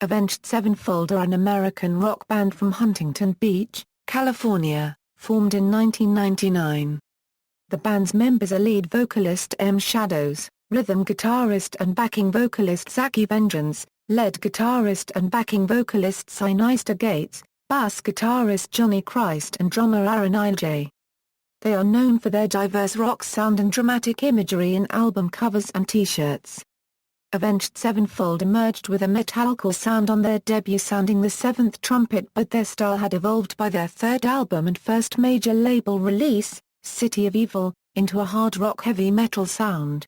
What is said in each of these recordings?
Avenged Sevenfold are an American rock band from Huntington Beach, California, formed in 1999. The band's members are lead vocalist Shadows, rhythm guitarist and backing vocalist Zacky Vengeance, lead guitarist and backing vocalist Synyster Gates, bass guitarist Johnny Christ and drummer Arin Ilejay. They are known for their diverse rock sound and dramatic imagery in album covers and t-shirts. Avenged Sevenfold emerged with a metalcore sound on their debut Sounding the Seventh Trumpet, but their style had evolved by their third album and first major label release, City of Evil, into a hard rock heavy metal sound.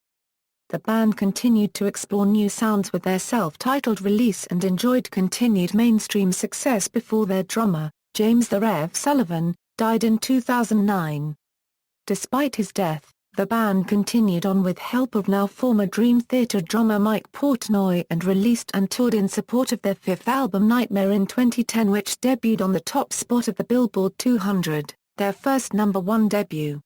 The band continued to explore new sounds with their self-titled release and enjoyed continued mainstream success before their drummer, James "The Rev" Sullivan, died in 2009. Despite his death, the band continued on with help of now former Dream Theater drummer Mike Portnoy and released and toured in support of their fifth album Nightmare in 2010, which debuted on the top spot of the Billboard 200, their first #1 debut.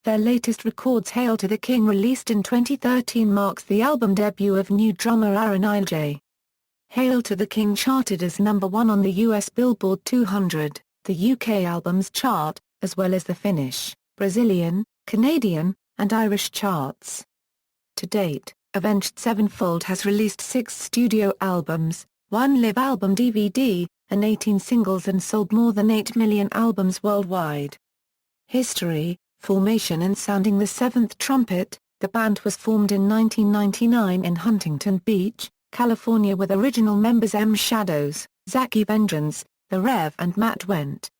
Their latest records Hail to the King, released in 2013, marks the album debut of new drummer Arin Ilejay. Hail to the King charted as #1 on the US Billboard 200, the UK albums chart, as well as the Finnish, Brazilian, Canadian, and Irish charts. To date, Avenged Sevenfold has released 6 studio albums, 1 live album DVD, and 18 singles, and sold more than 8 million albums worldwide. History, formation and Sounding the Seventh Trumpet. The band was formed in 1999 in Huntington Beach, California, with original members Shadows, Zacky Vengeance, The Rev and Matt Went.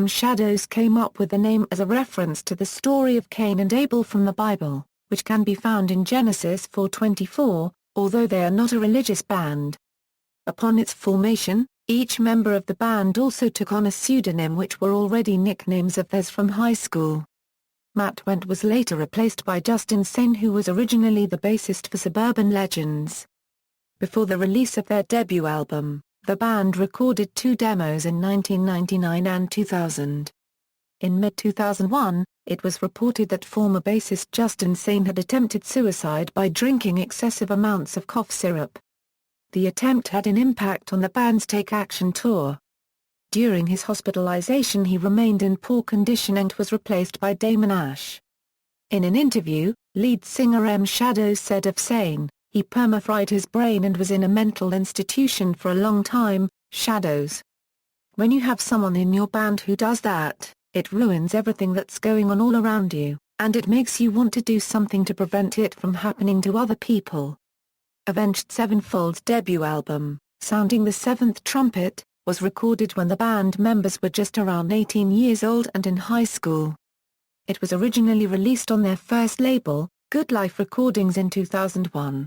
Shadows came up with the name as a reference to the story of Cain and Abel from the Bible, which can be found in Genesis 4:24, although they are not a religious band. Upon its formation, each member of the band also took on a pseudonym, which were already nicknames of theirs from high school. Matt Went was later replaced by Justin Sane, who was originally the bassist for Suburban Legends. Before the release of their debut album, the band recorded 2 demos in 1999 and 2000. In mid-2001, it was reported that former bassist Justin Sane had attempted suicide by drinking excessive amounts of cough syrup. The attempt had an impact on the band's Take Action tour. During his hospitalization, he remained in poor condition and was replaced by Damon Ash. In an interview, lead singer Shadows said of Sane, "He perma-fried his brain and was in a mental institution for a long time." Shadows: "When you have someone in your band who does that, it ruins everything that's going on all around you, and it makes you want to do something to prevent it from happening to other people." Avenged Sevenfold's debut album, Sounding the Seventh Trumpet, was recorded when the band members were just around 18 years old and in high school. It was originally released on their first label, Good Life Recordings, in 2001.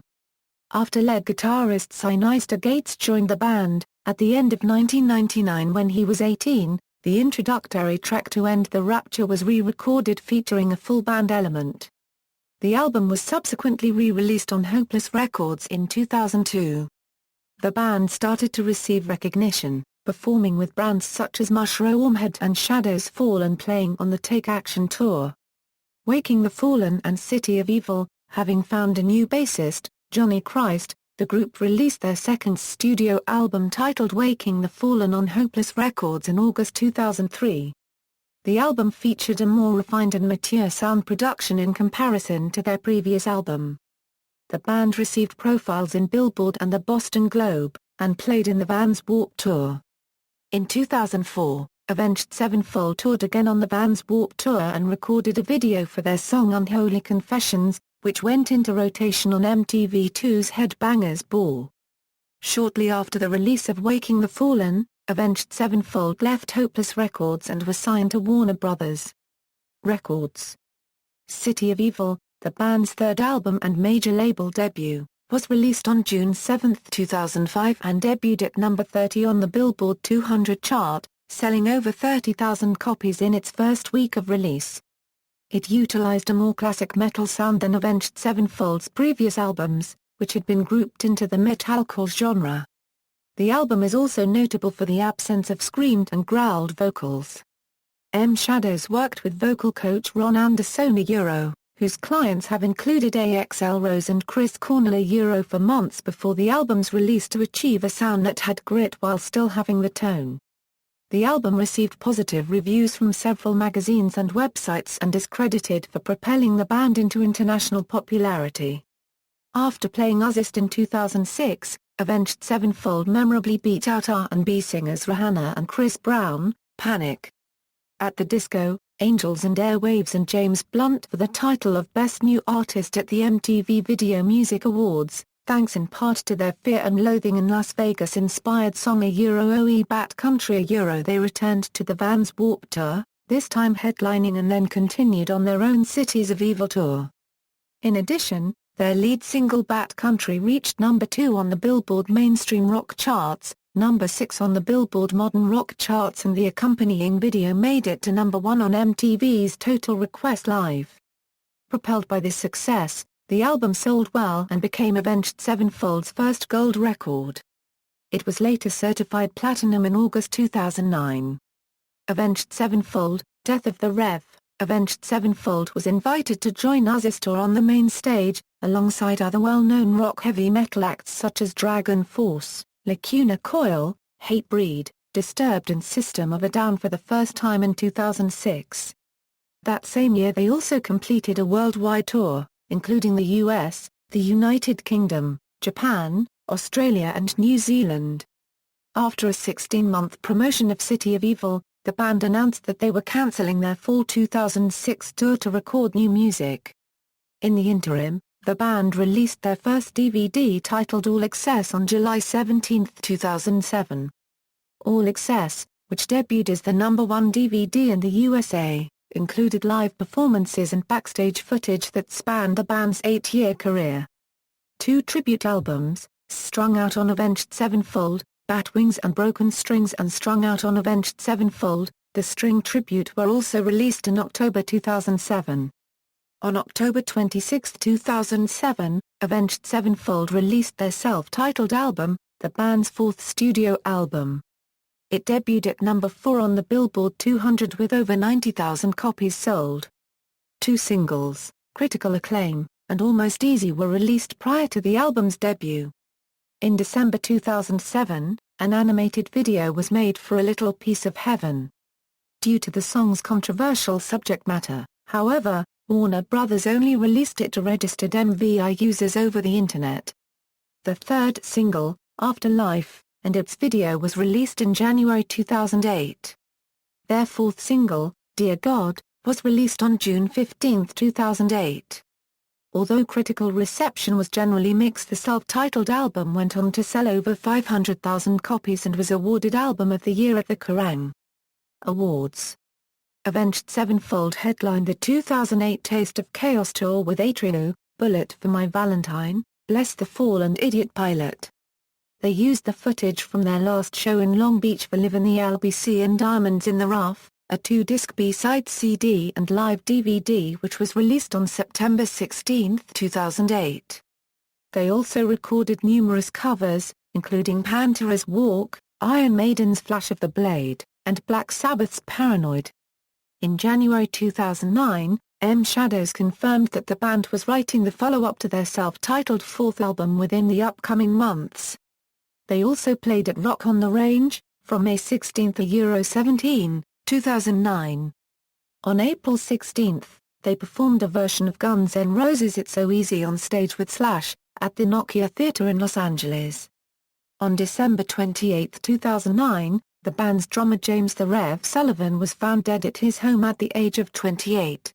After lead guitarist Synyster Gates joined the band, at the end of 1999 when he was 18, the introductory track To End the Rapture was re-recorded featuring a full band element. The album was subsequently re-released on Hopeless Records in 2002. The band started to receive recognition, performing with bands such as Mushroomhead and Shadows Fall and playing on the Take Action tour. Waking the Fallen and City of Evil. Having found a new bassist, Johnny Christ, the group released their second studio album titled Waking the Fallen on Hopeless Records in August 2003. The album featured a more refined and mature sound production in comparison to their previous album. The band received profiles in Billboard and the Boston Globe, and played in the Vans Warped Tour. In 2004, Avenged Sevenfold toured again on the Vans Warped Tour and recorded a video for their song Unholy Confessions, which went into rotation on MTV2's Headbangers Ball. Shortly after the release of Waking the Fallen, Avenged Sevenfold left Hopeless Records and was signed to Warner Bros. Records. City of Evil, the band's third album and major label debut, was released on June 7, 2005 and debuted at number 30 on the Billboard 200 chart, selling over 30,000 copies in its first week of release. It utilized a more classic metal sound than Avenged Sevenfold's previous albums, which had been grouped into the metalcore genre. The album is also notable for the absence of screamed and growled vocals. Shadows worked with vocal coach Ron Andersoni, whose clients have included Axl Rose and Chris Cornell for months before the album's release to achieve a sound that had grit while still having the tone. The album received positive reviews from several magazines and websites and is credited for propelling the band into international popularity. After playing Ozzfest in 2006, Avenged Sevenfold memorably beat out R&B singers Rihanna and Chris Brown, Panic! At the Disco, Angels and Airwaves and James Blunt for the title of Best New Artist at the MTV Video Music Awards, thanks in part to their Fear and Loathing in Las Vegas-inspired song Oe Bat Country they returned to the Vans Warped Tour, this time headlining and then continued on their own Cities of Evil tour. In addition, their lead single Bat Country reached number 2 on the Billboard Mainstream Rock charts, number 6 on the Billboard Modern Rock charts, and the accompanying video made it to number 1 on MTV's Total Request Live. Propelled by this success, the album sold well and became Avenged Sevenfold's first gold record. It was later certified platinum in August 2009. Avenged Sevenfold, Death of the Rev. Avenged Sevenfold was invited to join Ozzfest Tour on the main stage, alongside other well-known rock heavy metal acts such as Dragon Force, Lacuna Coil, Hatebreed, Disturbed and System of a Down for the first time in 2006. That same year they also completed a worldwide tour, including the US, the United Kingdom, Japan, Australia and New Zealand. After a 16-month promotion of City of Evil, the band announced that they were cancelling their fall 2006 tour to record new music. In the interim, the band released their first DVD titled All Access on July 17, 2007. All Access, which debuted as the #1 DVD in the USA, included live performances and backstage footage that spanned the band's 8-year career. 2 tribute albums, Strung Out on Avenged Sevenfold, Bat Wings and Broken Strings and Strung Out on Avenged Sevenfold, the string tribute, were also released in October 2007. On October 26, 2007, Avenged Sevenfold released their self-titled album, the band's 4th studio album. It debuted at number 4 on the Billboard 200 with over 90,000 copies sold. 2 singles, Critical Acclaim, and Almost Easy, were released prior to the album's debut. In December 2007, an animated video was made for A Little Piece of Heaven. Due to the song's controversial subject matter, however, Warner Brothers only released it to registered MVI users over the Internet. The third single, Afterlife, and its video was released in January 2008. Their 4th single, Dear God, was released on June 15, 2008. Although critical reception was generally mixed, the self-titled album went on to sell over 500,000 copies and was awarded Album of the Year at the Kerrang! Awards. Avenged Sevenfold headlined the 2008 Taste of Chaos tour with Atreyu, Bullet for My Valentine, Bless the Fall and Idiot Pilot. They used the footage from their last show in Long Beach for Live in the LBC and Diamonds in the Rough, a 2-disc B-side CD and live DVD which was released on September 16, 2008. They also recorded numerous covers, including Pantera's Walk, Iron Maiden's Flash of the Blade, and Black Sabbath's Paranoid. In January 2009, M Shadows confirmed that the band was writing the follow-up to their self-titled 4th album within the upcoming months. They also played at Rock on the Range, from May 16 to 17, 2009. On April 16, they performed a version of Guns N' Roses' It's So Easy on stage with Slash, at the Nokia Theatre in Los Angeles. On December 28, 2009, the band's drummer James "The Rev" Sullivan was found dead at his home at the age of 28.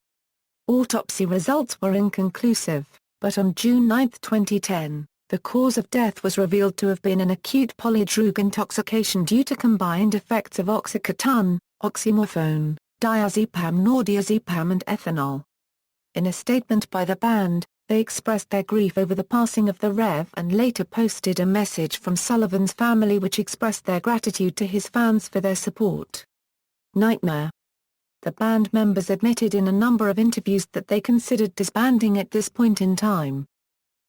Autopsy results were inconclusive, but on June 9, 2010, the cause of death was revealed to have been an acute polydrug intoxication due to combined effects of oxycodone, oxymorphone, diazepam, nordazepam and ethanol. In a statement by the band, they expressed their grief over the passing of the Rev and later posted a message from Sullivan's family which expressed their gratitude to his fans for their support. Nightmare. The band members admitted in a number of interviews that they considered disbanding at this point in time.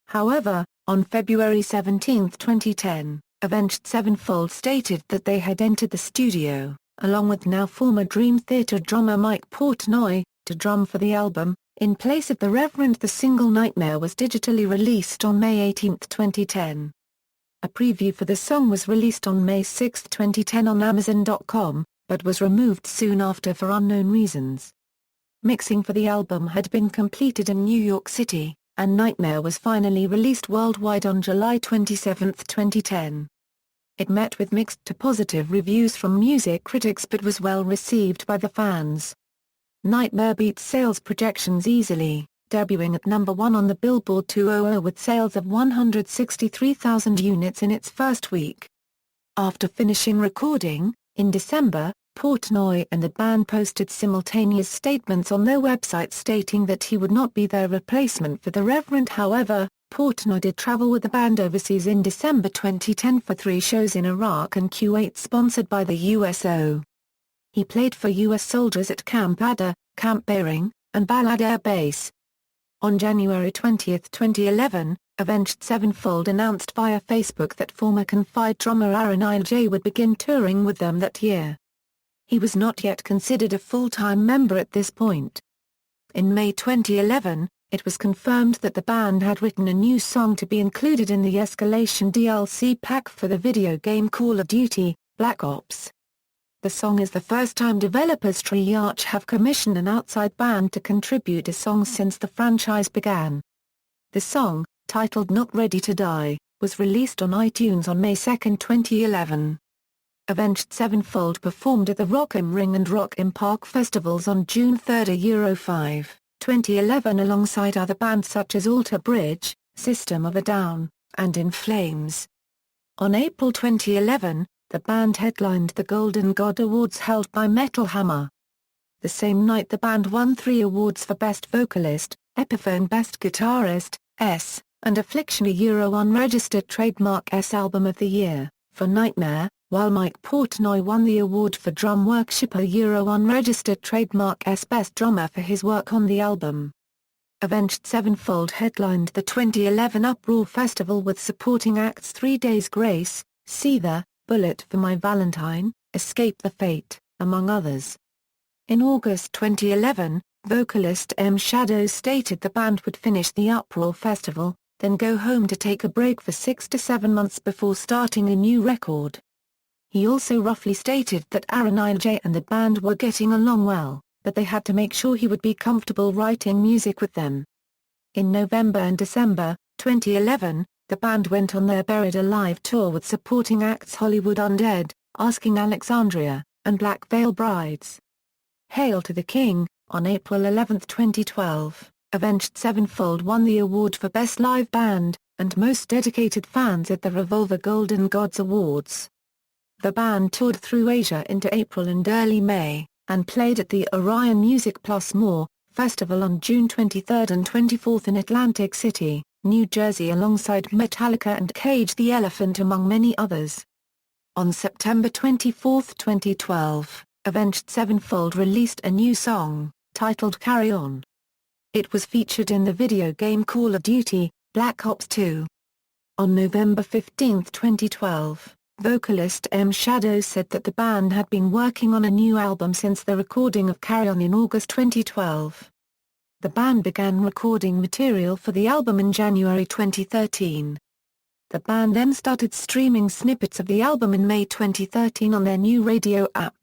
However, on February 17, 2010, Avenged Sevenfold stated that they had entered the studio, along with now former Dream Theater drummer Mike Portnoy, to drum for the album, In place of the Reverend, the single Nightmare was digitally released on May 18, 2010. A preview for the song was released on May 6, 2010 on Amazon.com, but was removed soon after for unknown reasons. Mixing for the album had been completed in New York City, and Nightmare was finally released worldwide on July 27, 2010. It met with mixed to positive reviews from music critics but was well received by the fans. Nightmare beat sales projections easily, debuting at number 1 on the Billboard 200 with sales of 163,000 units in its first week. After finishing recording, in December, Portnoy and the band posted simultaneous statements on their website stating that he would not be their replacement for the Reverend. However, Portnoy did travel with the band overseas in December 2010 for 3 shows in Iraq and Kuwait sponsored by the USO. He played for U.S. soldiers at Camp Ada, Camp Bering, and Balad Air Base. On January 20, 2011, Avenged Sevenfold announced via Facebook that former Confide drummer Arin Ilejay would begin touring with them that year. He was not yet considered a full-time member at this point. In May 2011, it was confirmed that the band had written a new song to be included in the Escalation DLC pack for the video game Call of Duty, Black Ops. The song is the first time developers Treyarch have commissioned an outside band to contribute a song since the franchise began. The song, titled Not Ready to Die, was released on iTunes on May 2, 2011. Avenged Sevenfold performed at the Rock im Ring and Rock im Park festivals on June 3, Euro 5, 2011 alongside other bands such as Alter Bridge, System of a Down, and In Flames. On April 2011, the band headlined the Golden God Awards held by Metal Hammer. The same night the band won 3 awards for Best Vocalist, Epiphone Best Guitarist, S, and Affliction Euro Unregistered Trademark S Album of the Year, for Nightmare, while Mike Portnoy won the award for Drum Worshipper Euro Unregistered Trademark S Best Drummer for his work on the album. Avenged Sevenfold headlined the 2011 Uproar Festival with supporting acts 3 Days Grace, Seether, Bullet for My Valentine, Escape the Fate, among others. In August 2011, vocalist M. Shadows stated the band would finish the Uproar Festival, then go home to take a break for 6 to 7 months before starting a new record. He also roughly stated that Arin Ilejay and the band were getting along well, but they had to make sure he would be comfortable writing music with them. In November and December 2011, the band went on their Buried Alive tour with supporting acts Hollywood Undead, Asking Alexandria, and Black Veil Brides. Hail to the King. On April 11, 2012, Avenged Sevenfold won the award for Best Live Band, and Most Dedicated Fans at the Revolver Golden Gods Awards. The band toured through Asia into April and early May, and played at the Orion Music Plus More Festival on June 23 and 24 in Atlantic City, New Jersey alongside Metallica and Cage the Elephant among many others. On September 24, 2012, Avenged Sevenfold released a new song, titled Carry On. It was featured in the video game Call of Duty, Black Ops 2. On November 15, 2012, vocalist M. Shadows said that the band had been working on a new album since the recording of Carry On in August 2012. The band began recording material for the album in January 2013. The band then started streaming snippets of the album in May 2013 on their new radio app.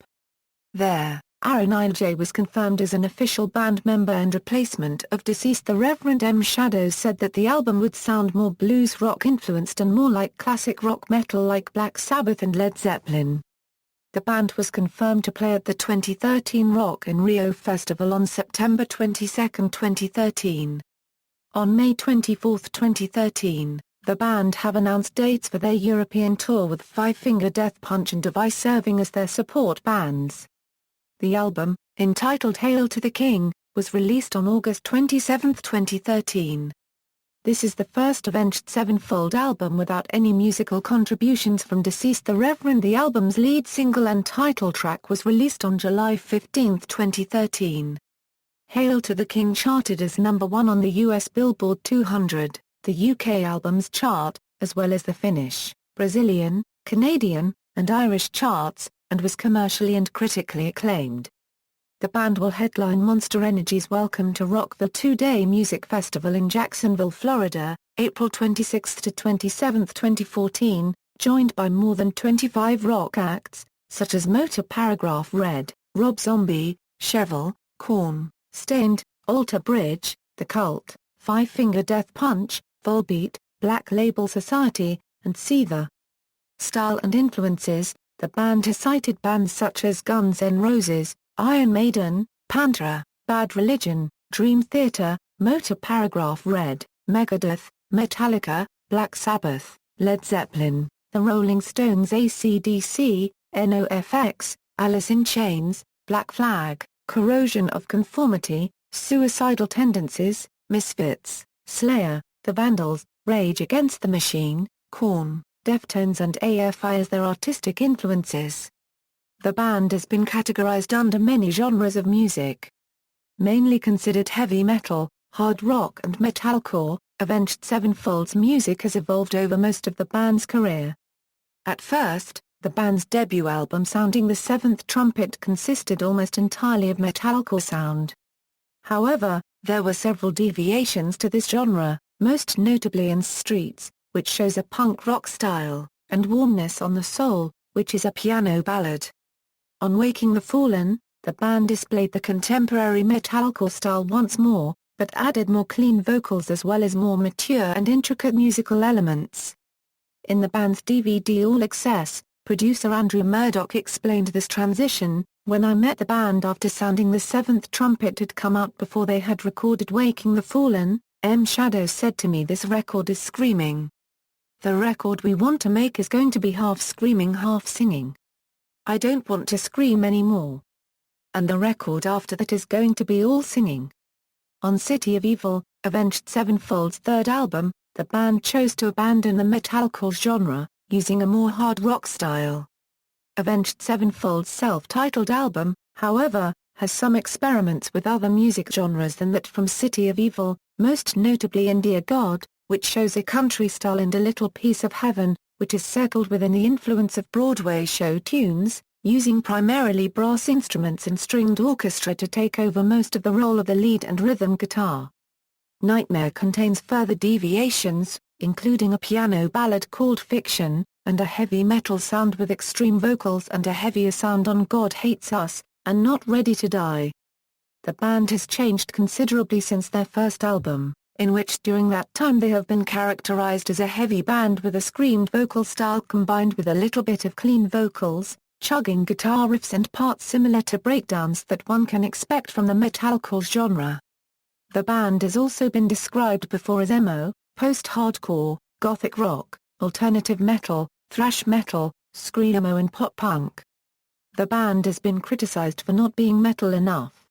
There, Arin Ilejay was confirmed as an official band member and replacement of deceased the Reverend M. Shadows said that the album would sound more blues rock influenced and more like classic rock metal like Black Sabbath and Led Zeppelin. The band was confirmed to play at the 2013 Rock in Rio Festival on September 22, 2013. On May 24, 2013, the band have announced dates for their European tour with Five Finger Death Punch and Device serving as their support bands. The album, entitled Hail to the King, was released on August 27, 2013. This is the first Avenged Sevenfold album without any musical contributions from deceased the Reverend. The album's lead single and title track was released on July 15, 2013. Hail to the King charted as number 1 on the US Billboard 200, the UK albums chart, as well as the Finnish, Brazilian, Canadian, and Irish charts, and was commercially and critically acclaimed. the band will headline Monster Energy's Welcome to Rockville two-day music festival in Jacksonville, Florida, April 26 to 27, 2014, joined by more than 25 rock acts, such as Motor Paragraph Red, Rob Zombie, Chevelle, Korn, Stained, Alter Bridge, The Cult, Five Finger Death Punch, Volbeat, Black Label Society, and Seether. Style and influences. The band has cited bands such as Guns N' Roses, Iron Maiden, Pantera, Bad Religion, Dream Theater, Motor Paragraph Red, Megadeth, Metallica, Black Sabbath, Led Zeppelin, The Rolling Stones, AC/DC, NOFX, Alice in Chains, Black Flag, Corrosion of Conformity, Suicidal Tendencies, Misfits, Slayer, The Vandals, Rage Against the Machine, Korn, Deftones and AFI as their artistic influences. The band has been categorized under many genres of music. Mainly considered heavy metal, hard rock and metalcore, Avenged Sevenfold's music has evolved over most of the band's career. At first, the band's debut album Sounding the Seventh Trumpet consisted almost entirely of metalcore sound. However, there were several deviations to this genre, most notably in Streets, which shows a punk rock style, and Warmness on the Soul, which is a piano ballad. On Waking the Fallen, the band displayed the contemporary metalcore style once more, but added more clean vocals as well as more mature and intricate musical elements. In the band's DVD All Access, producer Andrew Murdoch explained this transition: "When I met the band after Sounding the Seventh Trumpet had come out before they had recorded Waking the Fallen, Shadows said to me, this record is screaming. The record we want to make is going to be half screaming, half singing. I don't want to scream anymore. And the record after that is going to be all singing." On City of Evil, Avenged Sevenfold's third album, the band chose to abandon the metalcore genre, using a more hard rock style. Avenged Sevenfold's self-titled album, however, has some experiments with other music genres than that from City of Evil, most notably in Dear God, which shows a country style, and A Little Piece of Heaven, which is circled within the influence of Broadway show tunes, using primarily brass instruments and stringed orchestra to take over most of the role of the lead and rhythm guitar. Nightmare contains further deviations, including a piano ballad called Fiction, and a heavy metal sound with extreme vocals, and a heavier sound on God Hates Us, and Not Ready to Die. The band has changed considerably since their first album, in which during that time they have been characterized as a heavy band with a screamed vocal style combined with a little bit of clean vocals, chugging guitar riffs and parts similar to breakdowns that one can expect from the metalcore genre. The band has also been described before as emo, post-hardcore, gothic rock, alternative metal, thrash metal, screamo and pop-punk. The band has been criticized for not being metal enough.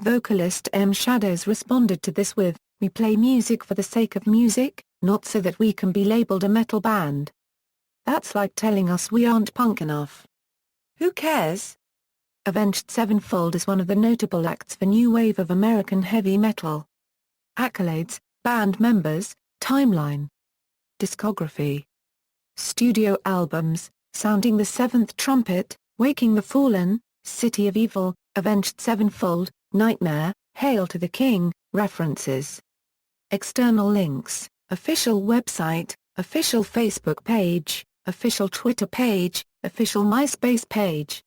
Vocalist Shadows responded to this with, "We play music for the sake of music, not so that we can be labeled a metal band. That's like telling us we aren't punk enough. Who cares?" Avenged Sevenfold is one of the notable acts for new wave of American heavy metal. Accolades, band members, timeline. Discography. Studio albums, Sounding the Seventh Trumpet, Waking the Fallen, City of Evil, Avenged Sevenfold, Nightmare, Hail to the King. References. External links, official website, official Facebook page, official Twitter page, official MySpace page.